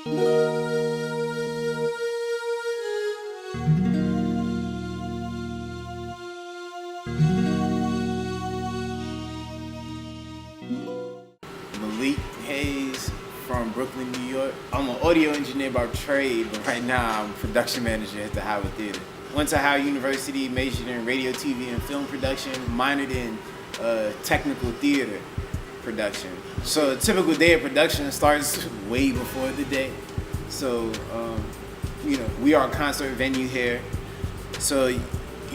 Malik Hayes from Brooklyn, New York. I'm an audio engineer by trade, but right now I'm production manager at the Howard Theater. Went to Howard University, majored in radio, TV, and film production, minored in technical theater production. So a typical day of production starts way before the day. So, we are a concert venue here. So you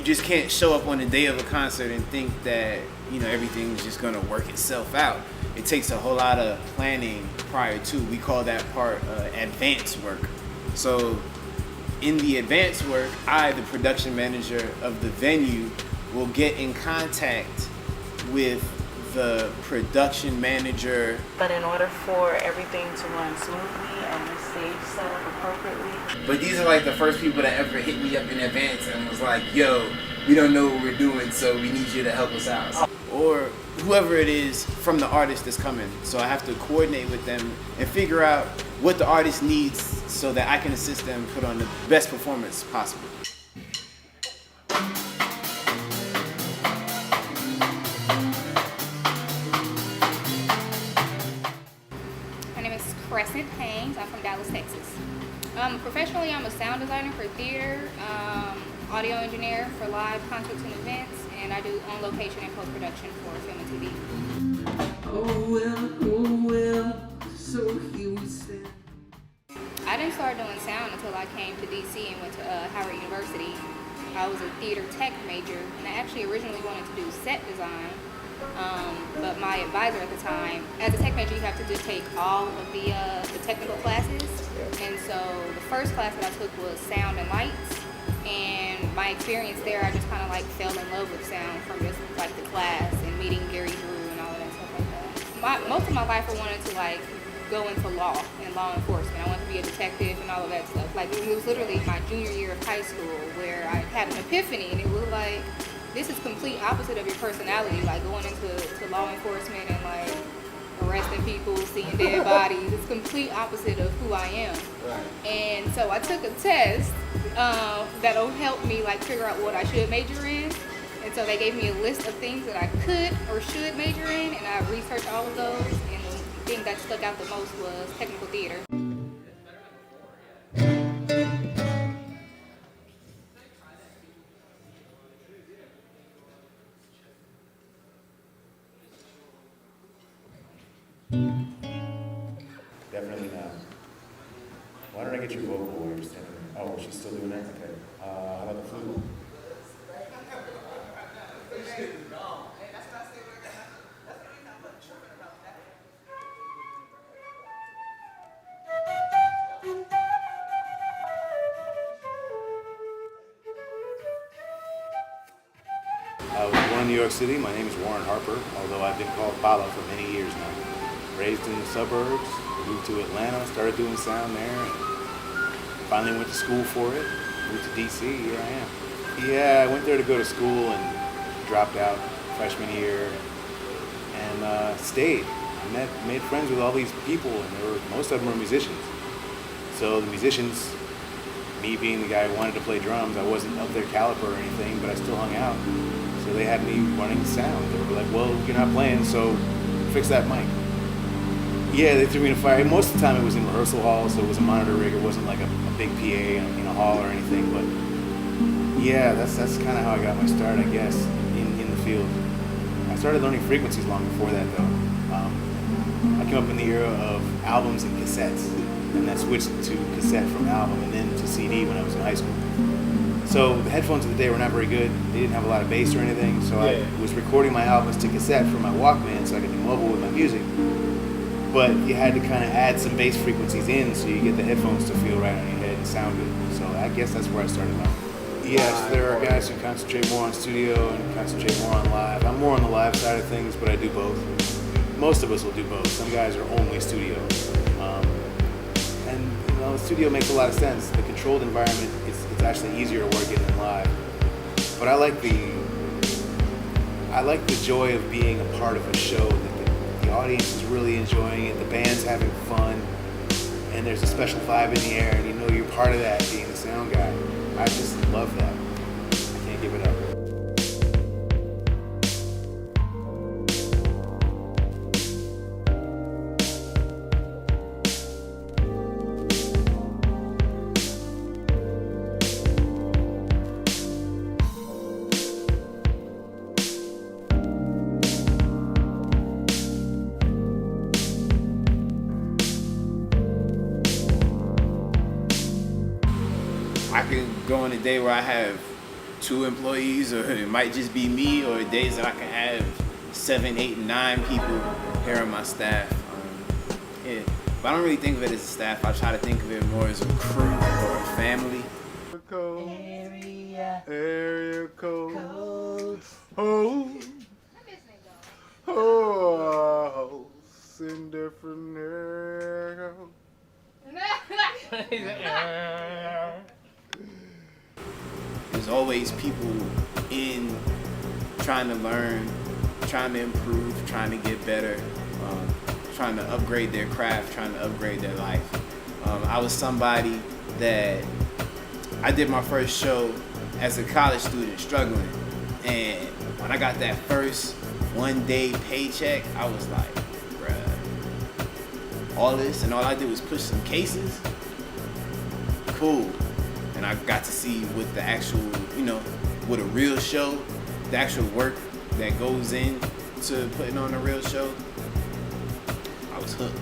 just can't show up on the day of a concert and think that, everything's just gonna work itself out. It takes a whole lot of planning prior to. We call that part advance work. So in the advance work, I, the production manager of the venue, will get in contact with the production manager. But in order for everything to run smoothly and the stage set up appropriately. But these are like the first people that ever hit me up in advance and was like, yo, we don't know what we're doing, so we need you to help us out. Or whoever it is from the artist that's coming. So I have to coordinate with them and figure out what the artist needs so that I can assist them put on the best performance possible. My name is Crescent Haynes. I'm from Dallas, Texas. Professionally, I'm a sound designer for theater, audio engineer for live concerts and events, and I do on-location and post-production for film and TV. Oh well, so here we stand. I didn't start doing sound until I came to DC and went to Howard University. I was a theater tech major, and I actually originally wanted to do set design. But my advisor at the time, as a tech major, you have to just take all of the technical classes. And so the first class that I took was sound and lights. And my experience there, I just kind of fell in love with sound from just the class and meeting Gary Drew and all of that stuff like that. Most of my life I wanted to go into law and law enforcement. I wanted to be a detective and all of that stuff. It was literally my junior year of high school where I had an epiphany, and it was this is complete opposite of your personality, going into law enforcement and arresting people, seeing dead bodies. It's complete opposite of who I am. Right. And so I took a test that'll help me figure out what I should major in. And so they gave me a list of things that I could or should major in, and I researched all of those. And the thing that stuck out the most was technical theater. Definitely not. Why don't I get your vocal while you're standing there? Oh, she's still doing that? Okay. How about the flute? I was born in New York City. My name is Warren Harper, although I've been called Bala for many years now. Raised in the suburbs, moved to Atlanta, started doing sound there, and finally went to school for it. Moved to DC, here I am. Yeah, I went there to go to school and dropped out freshman year and stayed. I made friends with all these people, and most of them were musicians. So the musicians, me being the guy who wanted to play drums, I wasn't of their caliber or anything, but I still hung out. So they had me running sound. They were like, well, you're not playing, so fix that mic. Yeah, they threw me in a fire. Most of the time it was in rehearsal hall, so it was a monitor rig. It wasn't like a big PA in a hall or anything. But yeah, that's kind of how I got my start, I guess, in the field. I started learning frequencies long before that, though. I came up in the era of albums and cassettes, and that switched to cassette from album and then to CD when I was in high school. So the headphones of the day were not very good. They didn't have a lot of bass or anything, so I was recording my albums to cassette for my Walkman so I could be mobile with my music. But you had to kind of add some bass frequencies in so you get the headphones to feel right on your head and sound good. So I guess that's where I started out. Yes, there are guys who concentrate more on studio and concentrate more on live. I'm more on the live side of things, but I do both. Most of us will do both. Some guys are only studio. And the studio makes a lot of sense. The controlled environment, it's actually easier to work in than live. But I like the joy of being a part of a show that the audience is really enjoying it, the band's having fun, and there's a special vibe in the air, and you know you're part of that being the sound guy. I just love that. I can't give it up. I can go on a day where I have 2 employees, or it might just be me, or days that I can have 7, 8, 9 people here on my staff. Yeah. But I don't really think of it as a staff. I try to think of it more as a crew or a family. Area code. Oh, send different area. There's always people in trying to learn, trying to improve, trying to get better, trying to upgrade their craft, trying to upgrade their life. I was somebody that I did my first show as a college student struggling, and when I got that first one-day paycheck, I was like, bruh, all this, and all I did was push some cases? Cool. And I got to see what the actual, what a real show, the actual work that goes in to putting on a real show. I was hooked.